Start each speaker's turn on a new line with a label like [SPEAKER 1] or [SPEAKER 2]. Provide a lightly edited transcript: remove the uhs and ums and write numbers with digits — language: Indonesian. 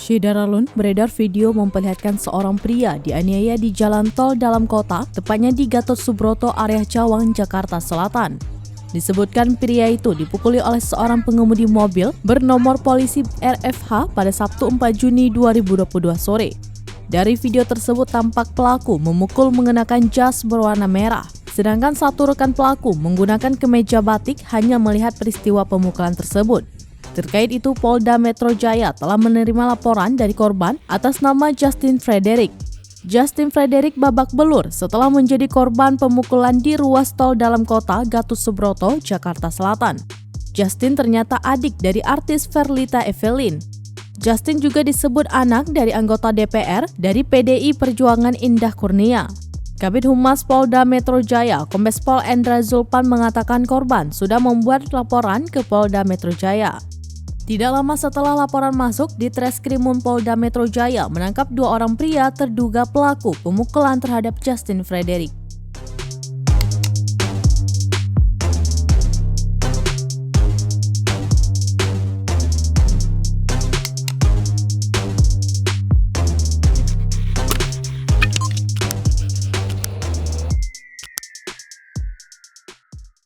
[SPEAKER 1] Syedaralun beredar video memperlihatkan seorang pria dianiaya di jalan tol dalam kota, tepatnya di Gatot Subroto, area Cawang, Jakarta Selatan. Disebutkan pria itu dipukuli oleh seorang pengemudi mobil bernomor polisi RFH pada Sabtu 4 Juni 2022 sore. Dari video tersebut tampak pelaku memukul mengenakan jas berwarna merah, sedangkan satu rekan pelaku menggunakan kemeja batik hanya melihat peristiwa pemukulan tersebut. Terkait itu, Polda Metro Jaya telah menerima laporan dari korban atas nama Justin Frederick. Justin Frederick babak belur setelah menjadi korban pemukulan di ruas tol dalam kota Gatot Subroto, Jakarta Selatan. Justin ternyata adik dari artis Ferlita Evelyn. Justin juga disebut anak dari anggota DPR dari PDI Perjuangan Indah Kurnia. Kabid Humas Polda Metro Jaya, Kombes Pol Endra Zulpan mengatakan korban sudah membuat laporan ke Polda Metro Jaya. Tidak lama setelah laporan masuk, Ditreskrimum Polda Metro Jaya menangkap 2 orang pria terduga pelaku pemukulan terhadap Justin Frederick.